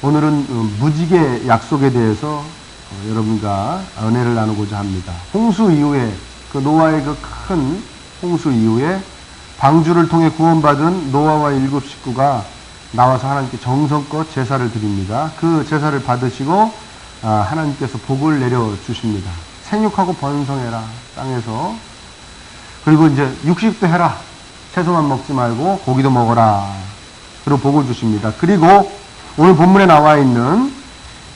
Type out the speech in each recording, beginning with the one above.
오늘은 무지개 약속에 대해서 여러분과 은혜를 나누고자 합니다. 홍수 이후에, 그 노아의 그 큰 홍수 이후에 방주를 통해 구원받은 노아와 7 식구가 나와서 하나님께 정성껏 제사를 드립니다. 그 제사를 받으시고 하나님께서 복을 내려주십니다. 생육하고 번성해라, 땅에서. 그리고 이제 육식도 해라. 채소만 먹지 말고 고기도 먹어라. 그리고 복을 주십니다. 그리고 오늘 본문에 나와 있는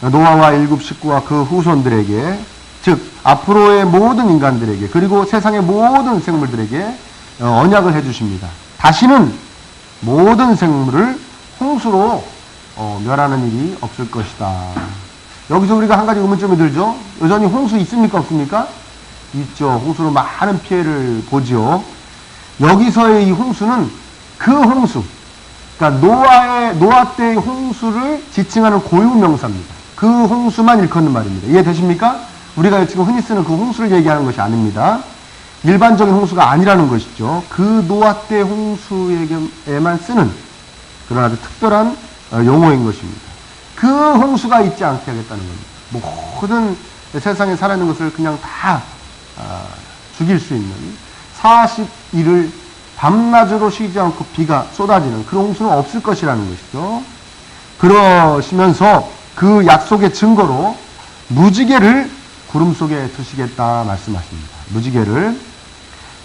노아와 7 식구와 그 후손들에게, 즉 앞으로의 모든 인간들에게, 그리고 세상의 모든 생물들에게 언약을 해주십니다. 다시는 모든 생물을 홍수로 멸하는 일이 없을 것이다. 여기서 우리가 한 가지 의문점이 들죠. 여전히 홍수 있습니까, 없습니까? 있죠. 홍수로 많은 피해를 보죠. 여기서의 이 홍수는 그 홍수, 그러니까 노아 때의 홍수를 지칭하는 고유명사입니다. 그 홍수만 일컫는 말입니다. 이해되십니까? 우리가 지금 흔히 쓰는 그 홍수를 얘기하는 것이 아닙니다. 일반적인 홍수가 아니라는 것이죠. 그 노아 때 홍수에만 쓰는 그런 아주 특별한 용어인 것입니다. 그 홍수가 있지 않게 하겠다는 겁니다. 모든 세상에 살아있는 것을 그냥 다 죽일 수 있는 40일을 밤낮으로 쉬지 않고 비가 쏟아지는 그런 홍수는 없을 것이라는 것이죠. 그러시면서 그 약속의 증거로 무지개를 구름 속에 두시겠다 말씀하십니다. 무지개를.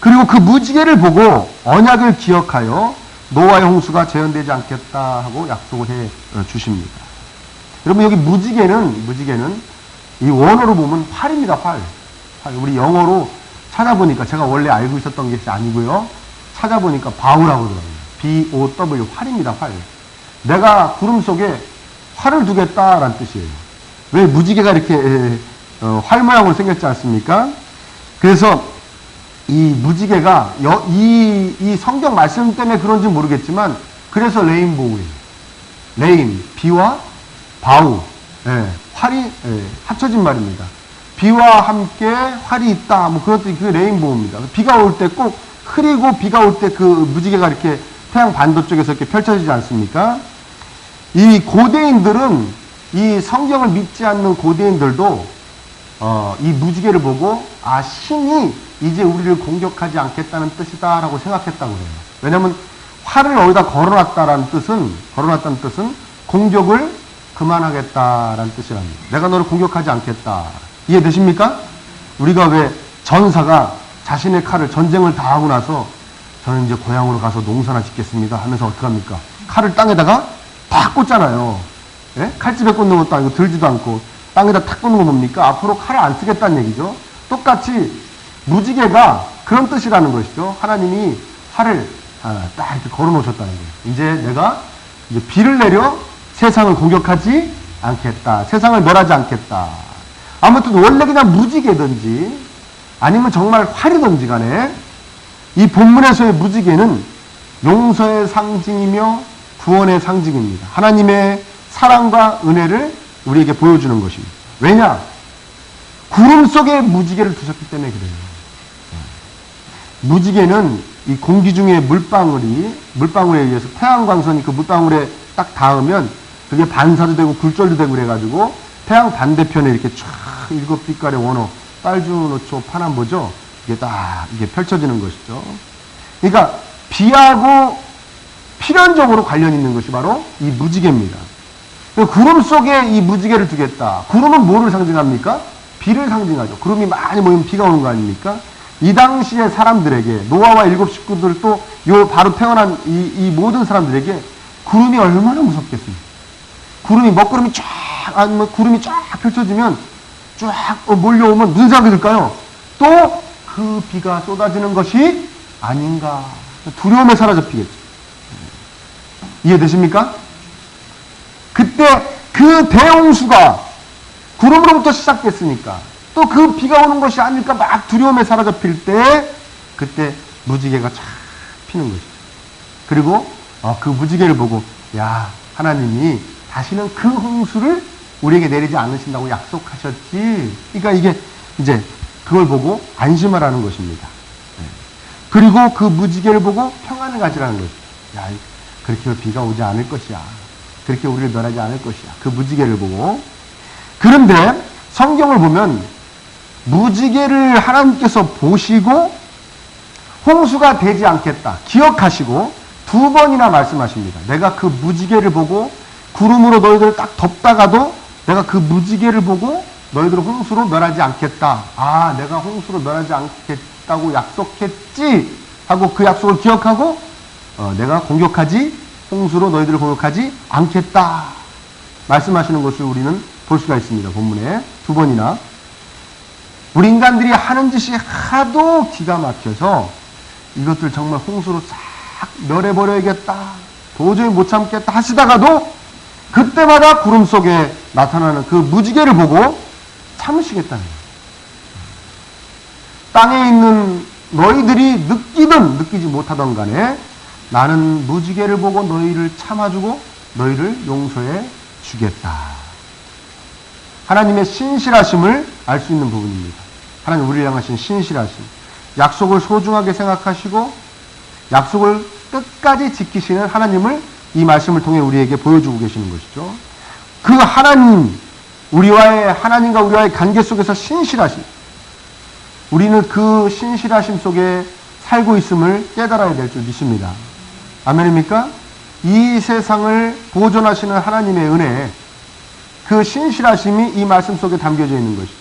그리고 그 무지개를 보고 언약을 기억하여 노아의 홍수가 재현되지 않겠다 하고 약속을 해 주십니다. 여러분, 여기 무지개는 이 원어로 보면 활입니다. 활. 우리 영어로 찾아보니까, 제가 원래 알고 있었던 것이 아니고요, 찾아보니까 바우라고 그러더라고요. B-O-W, 활입니다. 활. 내가 구름 속에 활을 두겠다라는 뜻이에요. 왜 무지개가 이렇게 활 모양으로 생겼지 않습니까? 그래서 이 무지개가 이 성경 말씀 때문에 그런지 모르겠지만, 그래서 레인보우예요. 레인, 비와 바우, 활이 합쳐진 말입니다. 비와 함께 활이 있다, 뭐 그런 뜻이, 그게 레인보우입니다. 비가 올 때 꼭 흐리고 비가 올 때 그 무지개가 이렇게 태양 반도 쪽에서 이렇게 펼쳐지지 않습니까? 이 고대인들은, 이 성경을 믿지 않는 고대인들도 이 무지개를 보고 신이 이제 우리를 공격하지 않겠다는 뜻이다라고 생각했다고 해요. 왜냐하면 활을 어디다 걸어놨다는 뜻은 공격을 그만하겠다라는 뜻이랍니다. 내가 너를 공격하지 않겠다. 이해되십니까? 우리가 왜 전사가 자신의 칼을, 전쟁을 다 하고 나서 저는 이제 고향으로 가서 농사나 짓겠습니다 하면서 어떡합니까? 칼을 땅에다가 탁 꽂잖아요. 예? 칼집에 꽂는 것도 아니고 들지도 않고 땅에다 탁 꽂는 거 뭡니까? 앞으로 칼을 안 쓰겠다는 얘기죠. 똑같이 무지개가 그런 뜻이라는 것이죠. 하나님이 활을 딱 이렇게 걸어 놓으셨다는 거예요. 이제 내가 비를 내려 세상을 공격하지 않겠다. 세상을 멸하지 않겠다. 아무튼 원래 그냥 무지개든지 아니면 정말 활이든지 간에 이 본문에서의 무지개는 용서의 상징이며 구원의 상징입니다. 하나님의 사랑과 은혜를 우리에게 보여주는 것입니다. 왜냐? 구름 속에 무지개를 두셨기 때문에 그래요. 무지개는 이 공기 중에 물방울에 의해서 태양광선이 그 물방울에 딱 닿으면 그게 반사도 되고 굴절도 되고 그래가지고 태양 반대편에 이렇게 쫙 7빛깔의 원호, 빨주노초, 파남보죠. 이게 딱 이게 펼쳐지는 것이죠. 그러니까 비하고 필연적으로 관련 있는 것이 바로 이 무지개입니다. 구름 속에 이 무지개를 두겠다. 구름은 뭐를 상징합니까? 비를 상징하죠. 구름이 많이 모이면 비가 오는 거 아닙니까? 이 당시의 사람들에게, 노아와 7 식구들 또 바로 태어난 이 모든 사람들에게 구름이 얼마나 무섭겠습니까? 구름이, 먹구름이 구름이 쫙 펼쳐지면 쫙 몰려오면 무슨 생각이 들까요? 또 그 비가 쏟아지는 것이 아닌가. 두려움에 사로잡히겠죠. 이해되십니까? 그때 그 대홍수가 구름으로부터 시작됐으니까 또 그 비가 오는 것이 아닐까 막 두려움에 사로잡힐 때 그때 무지개가 쫙 피는 것이죠. 그리고 그 무지개를 보고 하나님이 다시는 그 홍수를 우리에게 내리지 않으신다고 약속하셨지. 그러니까 이게 이제 그걸 보고 안심하라는 것입니다. 그리고 그 무지개를 보고 평안을 가지라는 거죠. 그렇게 비가 오지 않을 것이야. 그렇게 우리를 멸하지 않을 것이야. 그 무지개를 보고. 그런데 성경을 보면 무지개를 하나님께서 보시고 홍수가 되지 않겠다 기억하시고 2번이나 말씀하십니다. 내가 그 무지개를 보고 구름으로 너희들을 딱 덮다가도 내가 그 무지개를 보고 너희들을 홍수로 멸하지 않겠다. 아, 내가 홍수로 멸하지 않겠다고 약속했지 하고 그 약속을 기억하고 내가 홍수로 너희들을 공격하지 않겠다 말씀하시는 것을 우리는 볼 수가 있습니다. 본문에 2번이나. 우리 인간들이 하는 짓이 하도 기가 막혀서 이것들 정말 홍수로 싹 멸해버려야겠다, 도저히 못 참겠다 하시다가도 그때마다 구름 속에 나타나는 그 무지개를 보고 참으시겠다는 거예요. 땅에 있는 너희들이 느끼든 느끼지 못하던 간에 나는 무지개를 보고 너희를 참아주고 너희를 용서해 주겠다. 하나님의 신실하심을 알 수 있는 부분입니다. 하나님 우리를 향하신 신실하심. 약속을 소중하게 생각하시고 약속을 끝까지 지키시는 하나님을 이 말씀을 통해 우리에게 보여주고 계시는 것이죠. 그 하나님, 하나님과 우리와의 관계 속에서 신실하심. 우리는 그 신실하심 속에 살고 있음을 깨달아야 될 줄 믿습니다. 아멘입니까? 이 세상을 보존하시는 하나님의 은혜, 그 신실하심이 이 말씀 속에 담겨져 있는 것이죠.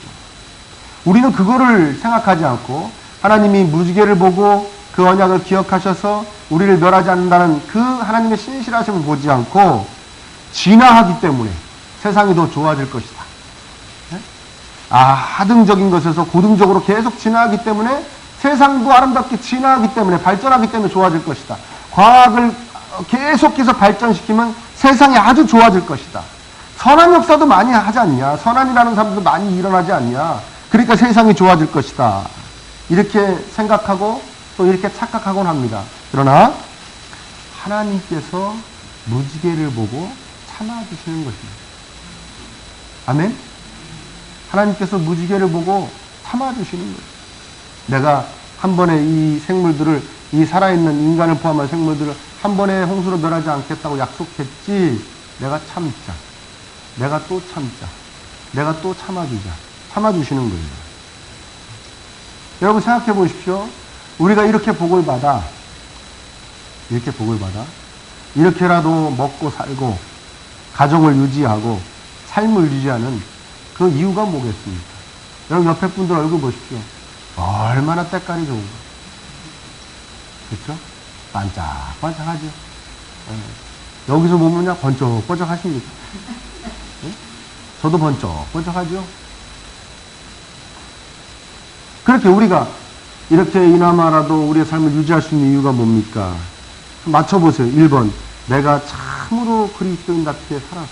우리는 그거를 생각하지 않고 하나님이 무지개를 보고 그 언약을 기억하셔서 우리를 멸하지 않는다는 그 하나님의 신실하심을 보지 않고 진화하기 때문에 세상이 더 좋아질 것이다. 하등적인 것에서 고등적으로 계속 진화하기 때문에 세상도 아름답게 진화하기 때문에 발전하기 때문에 좋아질 것이다. 과학을 계속해서 발전시키면 세상이 아주 좋아질 것이다. 선한 역사도 많이 하지 않냐. 선한이라는 사람도 많이 일어나지 않냐. 그러니까 세상이 좋아질 것이다. 이렇게 생각하고 또 이렇게 착각하곤 합니다. 그러나 하나님께서 무지개를 보고 참아주시는 것입니다. 아멘? 하나님께서 무지개를 보고 참아주시는 거예요. 내가 한 번에 이 생물들을, 이 살아있는 인간을 포함한 생물들을 한 번에 홍수로 멸하지 않겠다고 약속했지. 내가 참자. 내가 또 참자. 내가 또 참아주자. 참아주시는 거예요. 여러분 생각해 보십시오. 우리가 이렇게 복을 받아. 이렇게라도 먹고 살고 가정을 유지하고 삶을 유지하는 그 이유가 뭐겠습니까? 여러분 옆에 분들 얼굴 보십시오. 얼마나 때깔이 좋은가. 그렇죠? 반짝반짝하죠. 여기서 보면요 번쩍번쩍 하십니까? 저도 번쩍번쩍하죠. 그렇게 우리가 이렇게 이나마라도 우리의 삶을 유지할 수 있는 이유가 뭡니까? 맞춰보세요. 1번. 내가 참으로 그리스도인답게 살아서.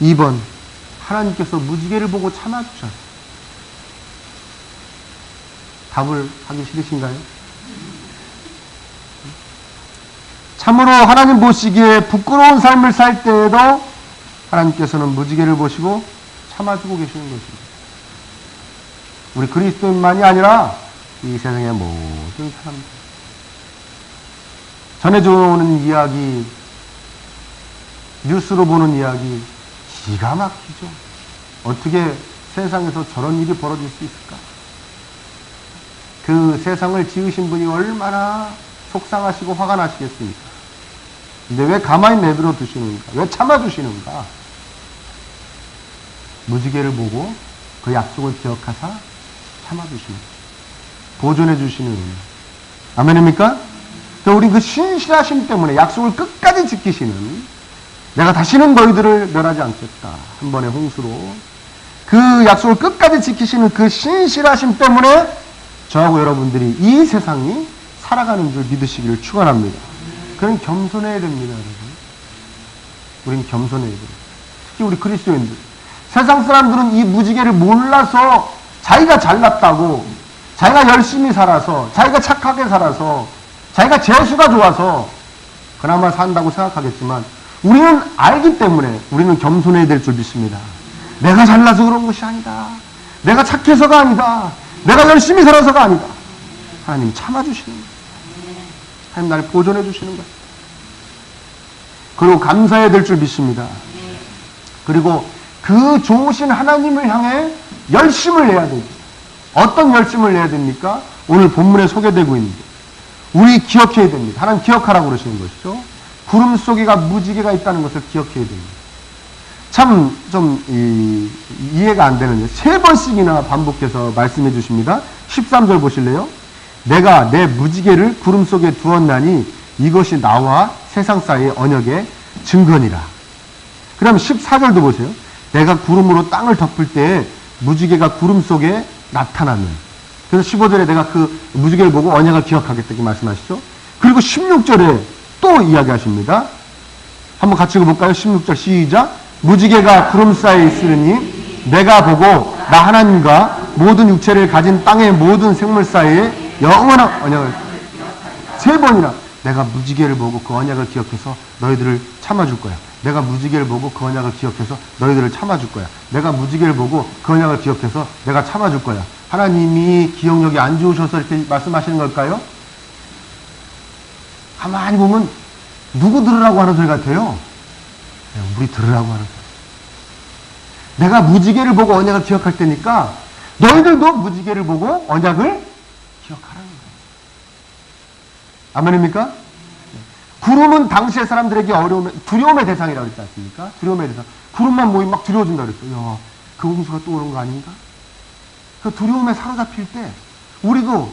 2번. 하나님께서 무지개를 보고 참아주셨어요. 답을 하기 싫으신가요? 참으로 하나님 보시기에 부끄러운 삶을 살 때에도 하나님께서는 무지개를 보시고 참아주고 계시는 것입니다. 우리 그리스도인만이 아니라 이 세상의 모든 사람들. 전해져 오는 이야기, 뉴스로 보는 이야기, 기가 막히죠. 어떻게 세상에서 저런 일이 벌어질 수 있을까? 그 세상을 지으신 분이 얼마나 속상하시고 화가 나시겠습니까? 근데 왜 가만히 내버려 두시는가? 왜 참아주시는가? 무지개를 보고 그 약속을 기억하사 참아주시는, 보존해 주시는 은혜. 아멘입니까? 우리 그 신실하심 때문에 약속을 끝까지 지키시는, 내가 다시는 너희들을 멸하지 않겠다. 한 번의 홍수로. 그 약속을 끝까지 지키시는 그 신실하심 때문에 저하고 여러분들이 이 세상이 살아가는 줄 믿으시기를 축원합니다. 그럼 겸손해야 됩니다, 여러분. 우린 겸손해야 돼요. 특히 우리 그리스도인들. 세상 사람들은 이 무지개를 몰라서 자기가 잘났다고, 자기가 열심히 살아서, 자기가 착하게 살아서, 자기가 재수가 좋아서 그나마 산다고 생각하겠지만 우리는 알기 때문에 우리는 겸손해야 될 줄 믿습니다. 내가 잘나서 그런 것이 아니다. 내가 착해서가 아니다. 내가 열심히 살아서가 아니다. 하나님 참아주시는 거예요. 하나님 나를 보존해 주시는 거예요. 그리고 감사해야 될 줄 믿습니다. 그리고 그 좋으신 하나님을 향해 열심을 내야 됩니다. 어떤 열심을 내야 됩니까? 오늘 본문에 소개되고 있는데 우리 기억해야 됩니다. 하나님 기억하라고 그러시는 것이죠. 구름 속에가 무지개가 있다는 것을 기억해야 됩니다. 참 좀 이해가 안 되는데 3번씩이나 반복해서 말씀해 주십니다. 13절 보실래요? 내가 내 무지개를 구름 속에 두었나니 이것이 나와 세상 사이의 언약의 증거니라. 그 다음 14절도 보세요. 내가 구름으로 땅을 덮을 때 무지개가 구름 속에 나타나는. 그래서 15절에 내가 그 무지개를 보고 언약을 기억하겠다 이렇게 말씀하시죠. 그리고 16절에 또 이야기하십니다. 한번 같이 읽어볼까요? 16절 시작. 무지개가 구름 사이에 있으니 내가 보고 나 하나님과 모든 육체를 가진 땅의 모든 생물 사이에 영원한 언약을 3번이나 내가 무지개를 보고 그 언약을 기억해서 너희들을 참아줄 거야. 내가 무지개를 보고 그 언약을 기억해서 너희들을 참아줄 거야. 내가 무지개를 보고 그 언약을 기억해서 내가 참아줄 거야. 하나님이 기억력이 안 좋으셔서 이렇게 말씀하시는 걸까요? 가만히 보면 누구 들으라고 하는 소리 같아요? 우리 들으라고 하는 소리. 내가 무지개를 보고 언약을 기억할 테니까 너희들도 무지개를 보고 언약을 기억하라는 거예요. 아멘입니까? 구름은 당시의 사람들에게 두려움의 대상이라고 그랬지 않습니까? 두려움의 대상. 구름만 보이면 막 두려워진다 그랬어요. 야, 그 홍수가 또 오는 거 아닌가? 그 두려움에 사로잡힐 때, 우리도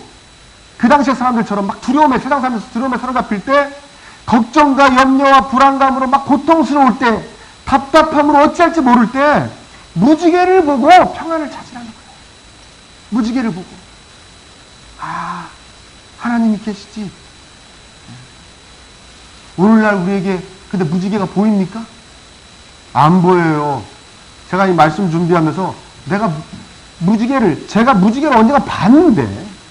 그 당시의 사람들처럼 막 세상 살면서 두려움에 사로잡힐 때, 걱정과 염려와 불안감으로 막 고통스러울 때, 답답함으로 어찌할지 모를 때, 무지개를 보고 평안을 찾으라는 거예요. 무지개를 보고. 아, 하나님이 계시지. 오늘날 우리에게 근데 무지개가 보입니까? 안 보여요. 제가 이 말씀 준비하면서 제가 무지개를 언젠가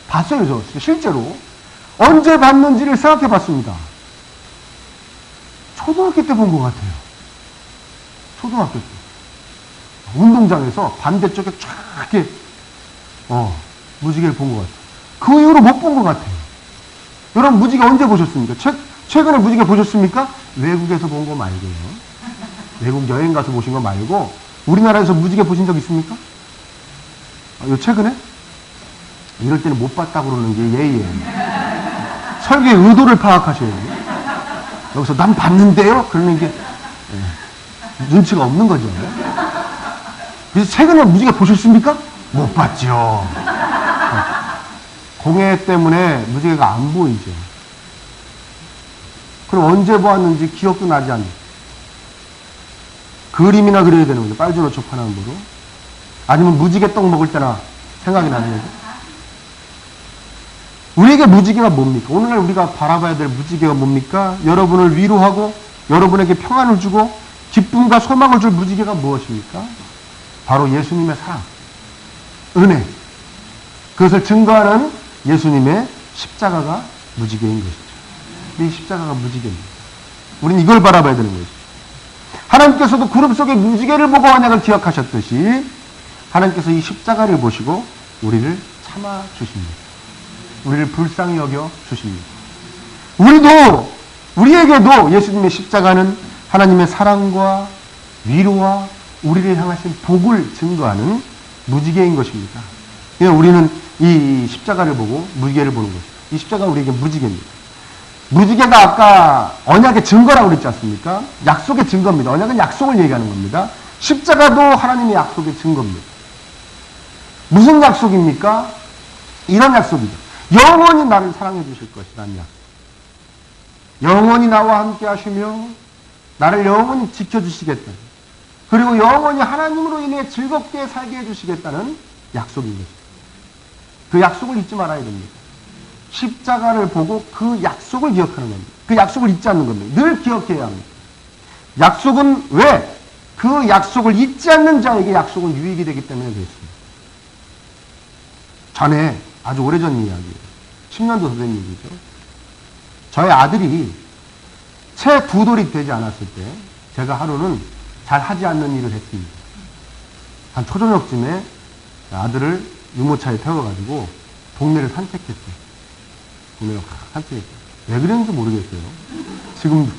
봤어요. 저 실제로. 언제 봤는지를 생각해 봤습니다. 초등학교 때 본 것 같아요. 초등학교 때. 운동장에서 반대쪽에 쫙 이렇게 무지개를 본 것 같아요. 그 이후로 못 본 것 같아요. 여러분 무지개 언제 보셨습니까? 최근에 무지개 보셨습니까? 외국에서 본 거 말고요. 외국 여행 가서 보신 거 말고 우리나라에서 무지개 보신 적 있습니까? 요 최근에? 이럴 때는 못 봤다고 그러는 게 예의예요. 설교의 의도를 파악하셔야 돼요. 여기서 난 봤는데요? 그러는 게 눈치가 없는 거죠. 그래서 최근에 무지개 보셨습니까? 못 봤죠. 공해 때문에 무지개가 안 보이죠. 그럼 언제 보았는지 기억도 나지 않는. 그림이나 그려야 되는 거죠. 빨주노 초파남으로. 아니면 무지개 떡 먹을 때나 생각이 나는 거죠. 우리에게 무지개가 뭡니까? 오늘날 우리가 바라봐야 될 무지개가 뭡니까? 여러분을 위로하고 여러분에게 평안을 주고 기쁨과 소망을 줄 무지개가 무엇입니까? 바로 예수님의 사랑, 은혜. 그것을 증거하는 예수님의 십자가가 무지개인 것이죠. 이 십자가가 무지개입니다. 우리는 이걸 바라봐야 되는 것이죠. 하나님께서도 구름 속에 무지개를 보고 언약을 기억하셨듯이 하나님께서 이 십자가를 보시고 우리를 참아 주십니다. 우리를 불쌍히 여겨 주십니다. 우리에게도 예수님의 십자가는 하나님의 사랑과 위로와 우리를 향하신 복을 증거하는 무지개인 것입니다. 우리는 이 십자가를 보고 무지개를 보는 것입니다. 이 십자가가 우리에게 무지개입니다. 무지개가 아까 언약의 증거라고 그랬지 않습니까? 약속의 증거입니다. 언약은 약속을 얘기하는 겁니다. 십자가도 하나님의 약속의 증거입니다. 무슨 약속입니까? 이런 약속이죠. 영원히 나를 사랑해 주실 것이라는 약속. 영원히 나와 함께 하시며 나를 영원히 지켜주시겠다. 그리고 영원히 하나님으로 인해 즐겁게 살게 해주시겠다는 약속인 것입니다. 그 약속을 잊지 말아야 됩니다. 십자가를 보고 그 약속을 기억하는 겁니다. 그 약속을 잊지 않는 겁니다. 늘 기억해야 합니다. 약속은 왜? 그 약속을 잊지 않는 자에게 약속은 유익이 되기 때문에 그렇습니다. 전에 아주 오래전 이야기예요. 10년도 더 된 얘기죠. 저희 아들이 채 2돌이 되지 않았을 때 제가 하루는 잘 하지 않는 일을 했습니다. 한 초저녁쯤에 아들을 유모차에 태워가지고 동네를 산책했어요. 동네를 산책했어요. 왜 그랬는지 모르겠어요. 지금도.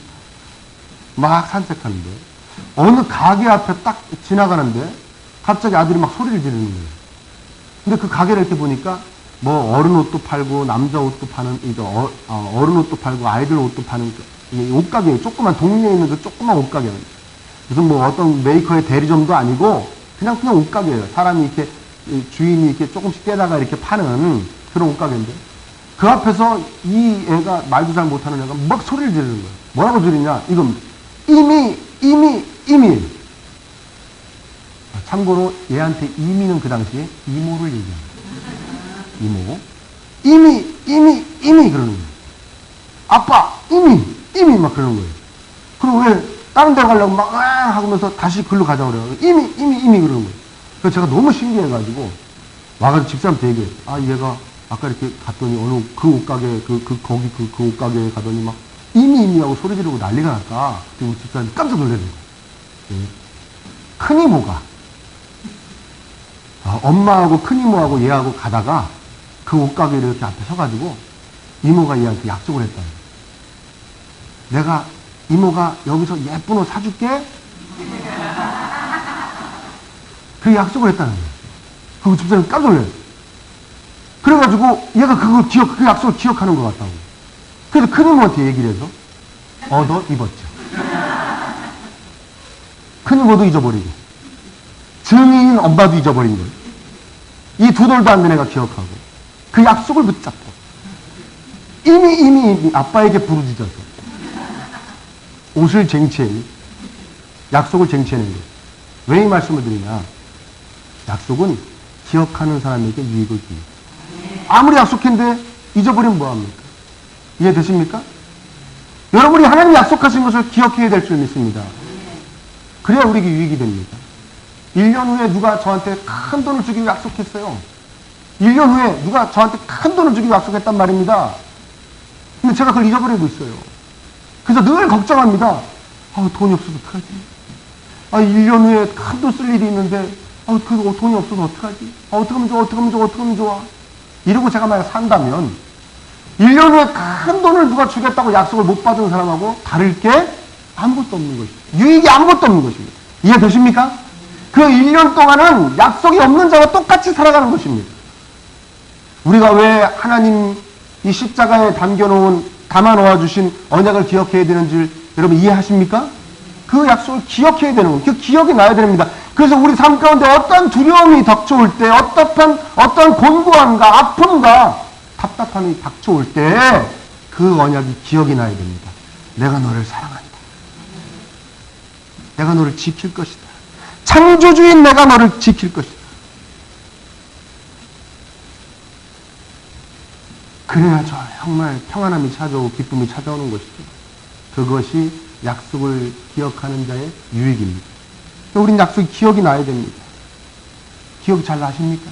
막 산책하는데 어느 가게 앞에 딱 지나가는데 갑자기 아들이 막 소리를 지르는 거예요. 근데 그 가게를 이렇게 보니까 뭐 어른 옷도 팔고 남자 옷도 파는 어른 옷도 팔고 아이들 옷도 파는 옷가게예요. 조그만 동네에 있는 그 조그만 옷가게예요. 무슨 뭐 어떤 메이커의 대리점도 아니고 그냥 옷가게예요. 사람이 이렇게 주인이 이렇게 조금씩 떼다가 이렇게 파는 그런 옷가게인데 그 앞에서 이 애가 말도 잘 못하는 애가 막 소리를 지르는 거예요. 뭐라고 지르냐? 이건 이미. 참고로 얘한테 이미는 그 당시에 이모를 얘기합니다. 이모. 이미 그러는 거예요. 아빠, 이미 막 그러는 거예요. 그리고 왜 다른 데 가려고 막 하면서 다시 글로 가자고 그래요. 이미 그러는 거예요. 그래서 제가 너무 신기해가지고 와가지고 집사람한테 얘기해요. 아, 얘가 아까 이렇게 갔더니 어느 그 옷가게, 거기 그 옷가게에 가더니 막 이미 하고 소리 지르고 난리가 났다. 그리고 집사람이 깜짝 놀라는 거예요. 네. 큰 이모가 엄마하고 큰 이모하고 얘하고 가다가 그 옷가게를 이렇게 앞에 서가지고 이모가 얘한테 약속을 했다. 내가 이모가 여기서 예쁜 옷 사줄게. 그 약속을 했다는 거예요. 그리고 집사람이 깜짝 놀라요. 그래가지고 얘가 그 약속을 기억하는 것 같다고. 그래서 큰 이모한테 얘기를 해서 너 입었죠. 큰 이모도 잊어버리고 증인인 엄마도 잊어버린 거예요. 이 두 돌도 안 된 애가 기억하고 그 약속을 붙잡고 이미 아빠에게 부르짖어서 옷을 쟁취해 약속을 쟁취해낸 거예요. 왜 이 말씀을 드리냐? 약속은 기억하는 사람에게 유익을 줍니다. 아무리 약속했는데 잊어버리면 뭐합니까? 이해되십니까? 여러분이 하나님이 약속하신 것을 기억해야 될 줄 믿습니다. 그래야 우리에게 유익이 됩니다. 1년 후에 누가 저한테 큰 돈을 주기로 약속했어요. 1년 후에 누가 저한테 큰 돈을 주기로 약속했단 말입니다. 근데 제가 그걸 잊어버리고 있어요. 그래서 늘 걱정합니다. 돈이 없어서 어떡하지? 1년 후에 큰 돈 쓸 일이 있는데 그 돈이 없어서 어떡하지? 어떻게 하면 좋아? 이러고 제가 만약 산다면 1년 후에 큰 돈을 누가 주겠다고 약속을 못 받은 사람하고 다를 게 아무것도 없는 것입니다. 유익이 아무것도 없는 것입니다. 이해되십니까? 그 1년 동안은 약속이 없는 자와 똑같이 살아가는 것입니다. 우리가 왜 하나님 이 십자가에 담아 놓아주신 언약을 기억해야 되는지 여러분 이해하십니까? 그 약속을 기억해야 되는 거예요. 그 기억이 나야 됩니다. 그래서 우리 삶 가운데 어떤 두려움이 닥쳐올 때, 어떤 곤고함과 아픔과 답답함이 닥쳐올 때, 그 언약이 기억이 나야 됩니다. 내가 너를 사랑한다. 내가 너를 지킬 것이다. 창조주인 내가 너를 지킬 것이다. 그래야 정말 평안함이 찾아오고 기쁨이 찾아오는 것이죠. 그것이 약속을 기억하는 자의 유익입니다. 우린 약속이 기억이 나야 됩니다. 기억 잘 나십니까?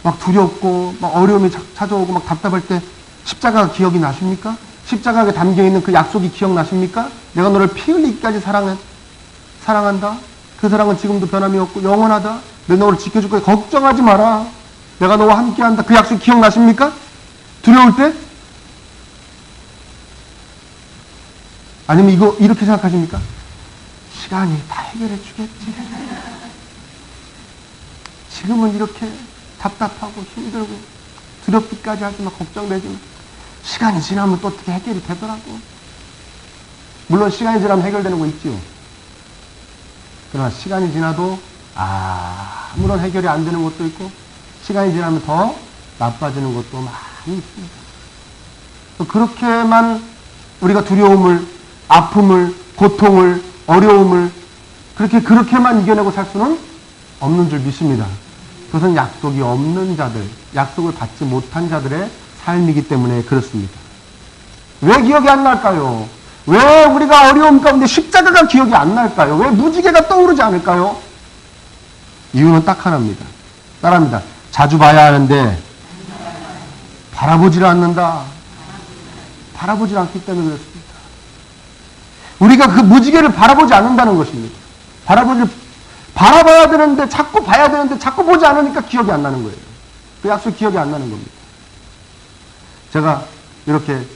막 두렵고 막 어려움이 찾아오고 막 답답할 때 십자가가 기억이 나십니까? 십자가에 담겨있는 그 약속이 기억나십니까? 내가 너를 피 흘리기까지 사랑한다. 그 사랑은 지금도 변함이 없고 영원하다. 내가 너를 지켜줄 거야. 걱정하지 마라. 내가 너와 함께한다. 그 약속 기억나십니까? 두려울 때? 아니면 이렇게 생각하십니까? 시간이 다 해결해 주겠지. 지금은 이렇게 답답하고 힘들고 두렵기까지 하지만 걱정되지만 시간이 지나면 또 어떻게 해결이 되더라고. 물론 시간이 지나면 해결되는 거 있지요. 그러나 시간이 지나도 아무런 해결이 안 되는 것도 있고 시간이 지나면 더 나빠지는 것도 많이 있습니다. 그렇게만 우리가 두려움을, 아픔을, 고통을, 어려움을 그렇게만 이겨내고 살 수는 없는 줄 믿습니다. 그것은 약속이 없는 자들, 약속을 받지 못한 자들의 삶이기 때문에 그렇습니다. 왜 기억이 안 날까요? 왜 우리가 어려움 가운데 십자가가 기억이 안 날까요? 왜 무지개가 떠오르지 않을까요? 이유는 딱 하나입니다. 따라합니다. 자주 봐야 하는데 바라보질 않는다. 바라보질 않기 때문에 그렇습니다. 우리가 그 무지개를 바라보지 않는다는 것입니다. 바라봐야 되는데 자꾸 봐야 되는데 자꾸 보지 않으니까 기억이 안 나는 거예요. 그 약속 기억이 안 나는 겁니다. 제가 이렇게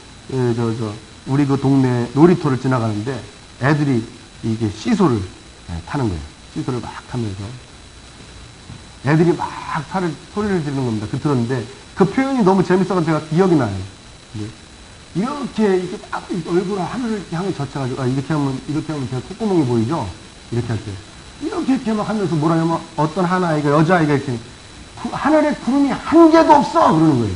우리 그 동네 놀이터를 지나가는데 애들이 이게 시소를 타는 거예요. 시소를 막 타면서 애들이 막 소리를 지르는 겁니다. 그 들었는데 그 표현이 너무 재밌어서 제가 기억이 나요. 이렇게 막 얼굴을 하늘을 향해 젖혀가지고 이렇게 하면 제가 콧구멍이 보이죠? 이렇게 할 때 이렇게 막 하면서 뭐라 하면 어떤 한 아이가 여자아이가 이렇게 하늘에 구름이 한 개도 없어 그러는 거예요.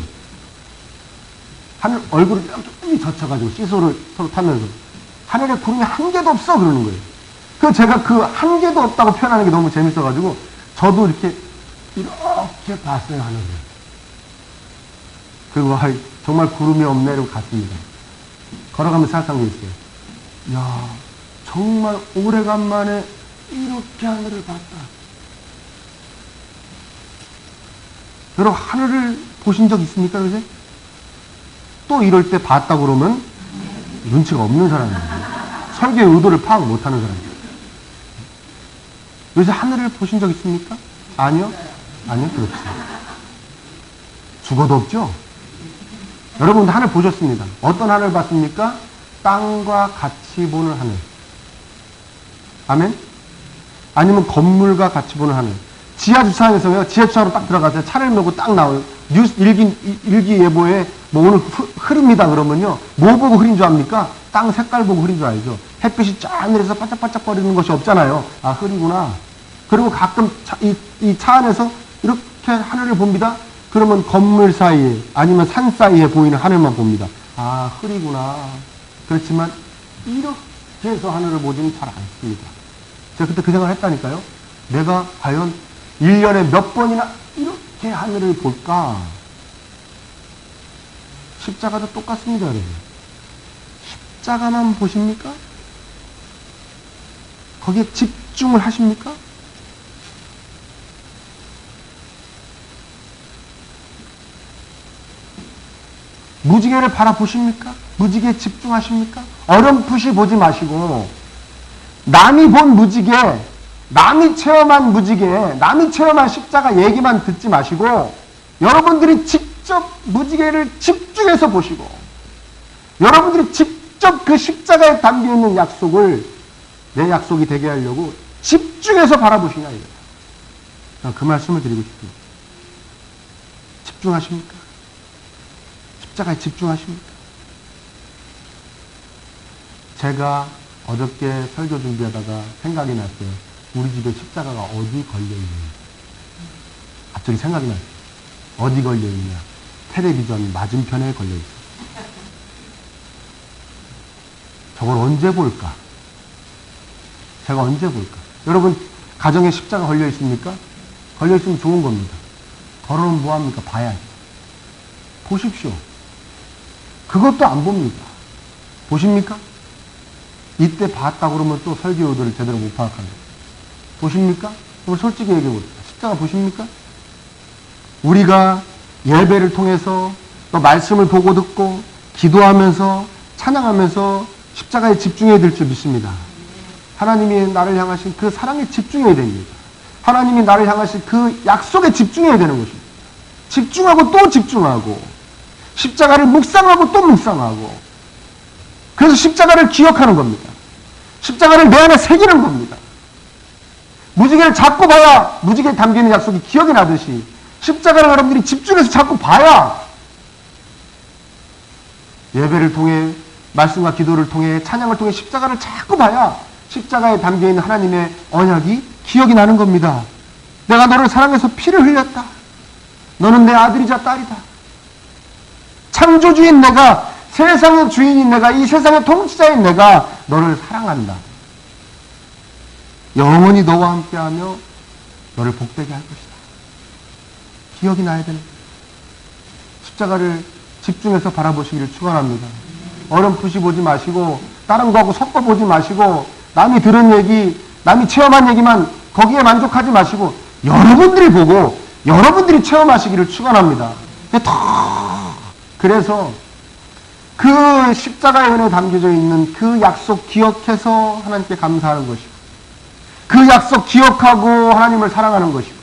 하늘 얼굴을 이렇게 젖혀가지고 시소를 서로 타면서 하늘에 구름이 한 개도 없어 그러는 거예요. 그래서 제가 그 한 개도 없다고 표현하는 게 너무 재밌어가지고 저도 이렇게 봤어요 하늘을. 그리고 정말 구름이 없네 이러고 갔습니다. 걸어가면서 생각한 게 있어요. 야, 정말 오래간만에 이렇게 하늘을 봤다. 여러분 하늘을 보신 적 있습니까 요새? 또 이럴 때 봤다 그러면 눈치가 없는 사람이에요. 설교의 의도를 파악 못하는 사람이에요. 요새 하늘을 보신 적 있습니까? 아니요? 아니요? 그렇죠. 죽어도 없죠? 여러분도 하늘 보셨습니다. 어떤 하늘 봤습니까? 땅과 같이 보는 하늘. 아멘? 아니면 건물과 같이 보는 하늘. 지하 주차장에서요, 지하 주차장으로 딱 들어가세요. 차를 메고 딱 나와요. 뉴스 일기예보에 뭐 오늘 흐립니다 그러면요. 뭐 보고 흐린 줄 압니까? 땅 색깔 보고 흐린 줄 알죠. 햇빛이 쫙 내려서 반짝반짝거리는 것이 없잖아요. 아, 흐리구나. 그리고 가끔 이 차 안에서 이렇게 하늘을 봅니다. 그러면 건물 사이에 아니면 산 사이에 보이는 하늘만 봅니다. 아, 흐리구나. 그렇지만 이렇게 해서 하늘을 보지는 잘 않습니다. 제가 그때 그 생각을 했다니까요. 내가 과연 1년에 몇 번이나 이렇게 하늘을 볼까? 십자가도 똑같습니다, 여러분. 십자가만 보십니까? 거기에 집중을 하십니까? 무지개를 바라보십니까? 무지개에 집중하십니까? 어렴풋이 보지 마시고 남이 본 무지개, 남이 체험한 무지개, 남이 체험한 십자가 얘기만 듣지 마시고 여러분들이 직접 무지개를 집중해서 보시고 여러분들이 직접 그 십자가에 담겨있는 약속을 내 약속이 되게 하려고 집중해서 바라보시냐 이거예요. 그 말씀을 드리고 싶습니다. 집중하십니까? 십자가에 집중하십니까? 제가 어저께 설교 준비하다가 생각이 났어요. 우리 집에 십자가가 어디 걸려있느냐. 갑자기 생각이 났어요. 어디 걸려있냐. 텔레비전 맞은편에 걸려있어요. 저걸 언제 볼까? 제가 언제 볼까? 여러분 가정에 십자가 걸려있습니까? 걸려있으면 좋은 겁니다. 걸어놓으면 뭐합니까? 봐야지. 보십시오. 그것도 안 봅니다. 보십니까? 이때 봤다고 그러면 또 설교 의도를 제대로 못 파악합니다. 보십니까? 그럼 솔직히 얘기해보세요. 십자가 보십니까? 우리가 예배를 통해서 또 말씀을 보고 듣고 기도하면서 찬양하면서 십자가에 집중해야 될 줄 믿습니다. 하나님이 나를 향하신 그 사랑에 집중해야 됩니다. 하나님이 나를 향하신 그 약속에 집중해야 되는 것입니다. 집중하고 또 집중하고 십자가를 묵상하고 또 묵상하고 그래서 십자가를 기억하는 겁니다. 십자가를 내 안에 새기는 겁니다. 무지개를 잡고 봐야 무지개에 담겨있는 약속이 기억이 나듯이 십자가를 여러분들이 집중해서 잡고 봐야 예배를 통해 말씀과 기도를 통해 찬양을 통해 십자가를 자꾸 봐야 십자가에 담겨있는 하나님의 언약이 기억이 나는 겁니다. 내가 너를 사랑해서 피를 흘렸다. 너는 내 아들이자 딸이다. 창조주인 내가, 세상의 주인인 내가, 이 세상의 통치자인 내가 너를 사랑한다. 영원히 너와 함께하며 너를 복되게 할 것이다. 기억이 나야 되는 거예요. 십자가를 집중해서 바라보시기를 축원합니다. 어렴풋이 보지 마시고 다른 거하고 섞어 보지 마시고 남이 들은 얘기, 남이 체험한 얘기만 거기에 만족하지 마시고 여러분들이 보고 여러분들이 체험하시기를 축원합니다. 그래서 그 십자가의 은혜에 담겨져 있는 그 약속 기억해서 하나님께 감사하는 것이고 그 약속 기억하고 하나님을 사랑하는 것이고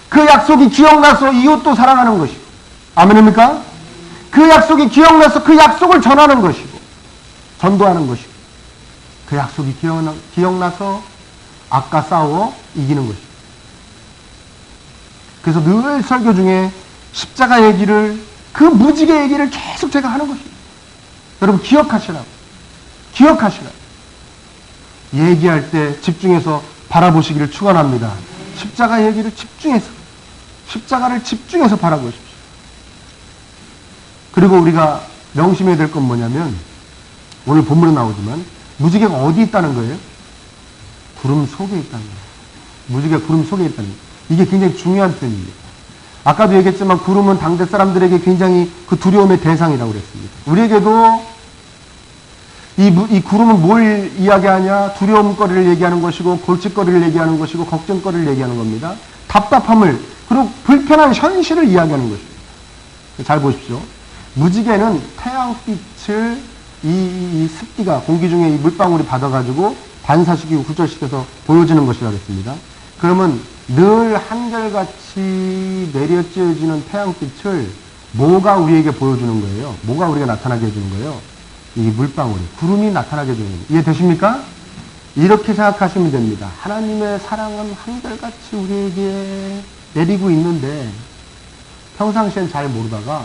그 약속이 기억나서 이웃도 사랑하는 것이고 아멘입니까? 그 약속이 기억나서 그 약속을 전하는 것이고 전도하는 것이고 그 약속이 기억나서 악과 싸워 이기는 것이고 그래서 늘 설교 중에 십자가 얘기를 그 무지개 얘기를 계속 제가 하는 것입니다. 여러분 기억하시라고. 얘기할 때 집중해서 바라보시기를 축원합니다. 십자가 얘기를 십자가를 집중해서 바라보십시오. 그리고 우리가 명심해야 될 건 뭐냐면 오늘 본문에 나오지만 무지개가 어디 있다는 거예요? 구름 속에 있다는 거예요. 무지개가 구름 속에 있다는 거예요. 이게 굉장히 중요한 표현입니다. 아까도 얘기했지만 구름은 당대 사람들에게 굉장히 그 두려움의 대상이라고 그랬습니다. 우리에게도 이 구름은 뭘 이야기하냐? 두려움거리를 얘기하는 것이고 골칫거리를 얘기하는 것이고 걱정거리를 얘기하는 겁니다. 답답함을 그리고 불편한 현실을 이야기하는 것입니다. 잘 보십시오. 무지개는 태양빛을 이 습기가 공기 중에 이 물방울이 받아가지고 반사시키고 굴절시켜서 보여지는 것이라고 했습니다. 그러면 늘 한결같이 내려쬐어지는 태양빛을 뭐가 우리에게 보여주는 거예요? 뭐가 우리가 나타나게 해주는 거예요? 이 물방울이, 구름이 나타나게 해주는 거예요. 이해되십니까? 이렇게 생각하시면 됩니다. 하나님의 사랑은 한결같이 우리에게 내리고 있는데 평상시엔 잘 모르다가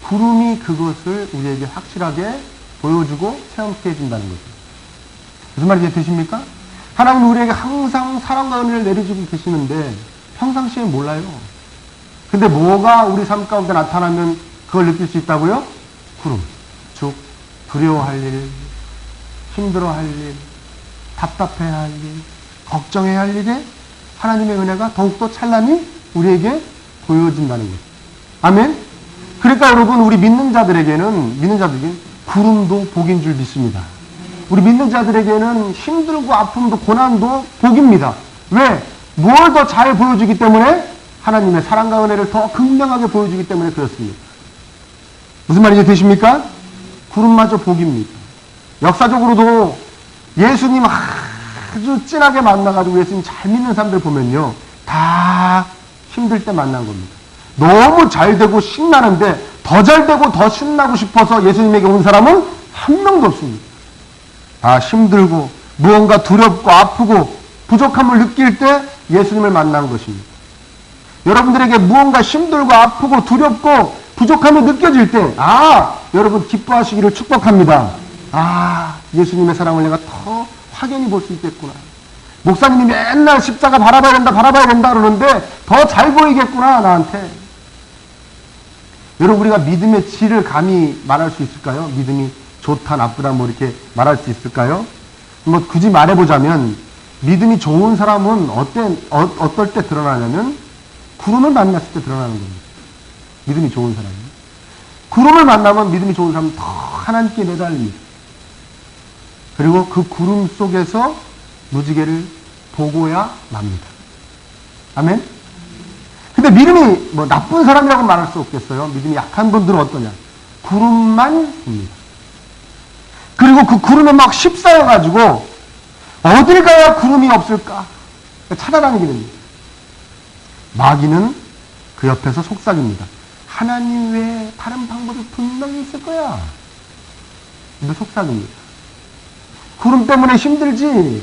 구름이 그것을 우리에게 확실하게 보여주고 체험케 해준다는 거죠. 무슨 말인지 되십니까? 하나님은 우리에게 항상 사랑과 은혜를 내려주고 계시는데 평상시에 몰라요. 근데 뭐가 우리 삶 가운데 나타나면 그걸 느낄 수 있다고요? 구름, 즉 두려워할 일, 힘들어할 일, 답답해야 할 일, 걱정해야 할 일에 하나님의 은혜가 더욱더 찬란히 우리에게 보여진다는 거죠. 아멘? 그러니까 여러분 우리 믿는 자들에게는 구름도 복인 줄 믿습니다. 우리 믿는 자들에게는 힘들고 아픔도 고난도 복입니다. 왜? 뭘 더 잘 보여주기 때문에? 하나님의 사랑과 은혜를 더 극명하게 보여주기 때문에 그렇습니다. 무슨 말인지 되십니까? 구름마저 복입니다. 역사적으로도 예수님 아주 진하게 만나가지고 예수님 잘 믿는 사람들 보면요. 다 힘들 때 만난 겁니다. 너무 잘 되고 신나는데 더 잘 되고 더 신나고 싶어서 예수님에게 온 사람은 한 명도 없습니다. 다 힘들고 무언가 두렵고 아프고 부족함을 느낄 때 예수님을 만난 것입니다. 여러분들에게 무언가 힘들고 아프고 두렵고 부족함이 느껴질 때 여러분 기뻐하시기를 축복합니다. 예수님의 사랑을 내가 더 확연히 볼 수 있겠구나. 목사님이 맨날 십자가 바라봐야 된다 그러는데 더 잘 보이겠구나 나한테. 여러분 우리가 믿음의 질을 감히 말할 수 있을까요? 믿음이 좋다 나쁘다 뭐 이렇게 말할 수 있을까요? 뭐 굳이 말해보자면 믿음이 좋은 사람은 어떨 때 드러나냐면 구름을 만났을 때 드러나는 겁니다. 믿음이 좋은 사람이. 구름을 만나면 믿음이 좋은 사람은 더 하나님께 매달립니다. 그리고 그 구름 속에서 무지개를 보고야 맙니다. 아멘? 근데 믿음이 뭐 나쁜 사람이라고 말할 수 없겠어요. 믿음이 약한 분들은 어떠냐? 구름만 봅니다. 그리고 그 구름에 막 휩싸여가지고 어딜 가야 구름이 없을까? 찾아다니게 됩니다. 마귀는 그 옆에서 속삭입니다. 하나님 외에 다른 방법이 분명히 있을 거야. 근데 속삭입니다. 구름 때문에 힘들지?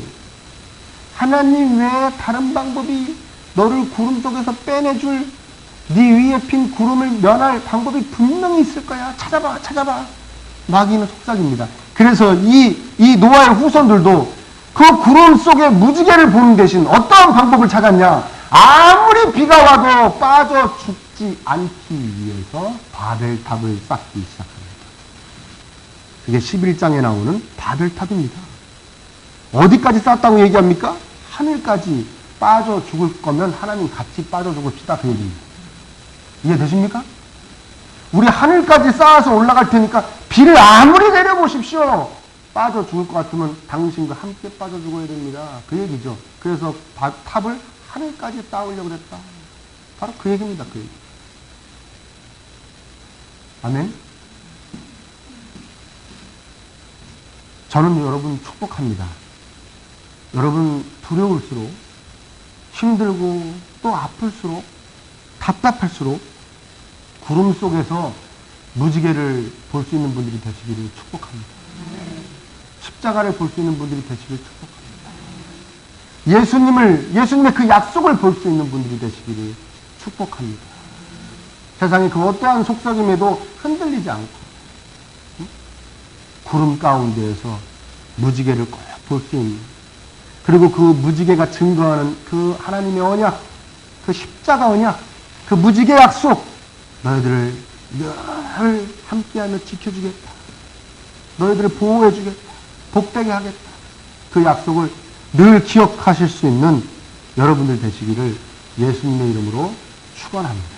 하나님 외에 다른 방법이 너를 구름 속에서 빼내줄 네 위에 핀 구름을 면할 방법이 분명히 있을 거야. 찾아봐. 마귀는 속삭입니다. 그래서 이 노아의 후손들도 그 구름 속에 무지개를 보는 대신 어떤 방법을 찾았냐? 아무리 비가 와도 빠져 죽지 않기 위해서 바벨탑을 쌓기 시작합니다. 그게 11장에 나오는 바벨탑입니다. 어디까지 쌓았다고 얘기합니까? 하늘까지 빠져 죽을 거면 하나님 같이 빠져 죽읍시다 그 얘기입니다. 이해되십니까? 우리 하늘까지 쌓아서 올라갈 테니까 비를 아무리 내려보십시오. 빠져 죽을 것 같으면 당신과 함께 빠져 죽어야 됩니다. 그 얘기죠. 그래서 탑을 하늘까지 쌓으려고 그랬다. 바로 그 얘기입니다. 그 얘기. 아멘. 저는 여러분 축복합니다. 여러분 두려울수록 힘들고 또 아플수록 답답할수록 구름 속에서 무지개를 볼 수 있는 분들이 되시기를 축복합니다. 십자가를 볼 수 있는 분들이 되시길 축복합니다. 예수님의 그 약속을 볼 수 있는 분들이 되시기를 축복합니다. 세상의 그 어떠한 속삭임에도 흔들리지 않고 구름 가운데에서 무지개를 꼭 볼 수 있는, 그리고 그 무지개가 증거하는 그 하나님의 언약, 그 십자가 언약, 그 무지개 약속, 너희들을 늘 함께하며 지켜주겠다. 너희들을 보호해주겠다. 복되게 하겠다. 그 약속을 늘 기억하실 수 있는 여러분들 되시기를 예수님의 이름으로 축원합니다.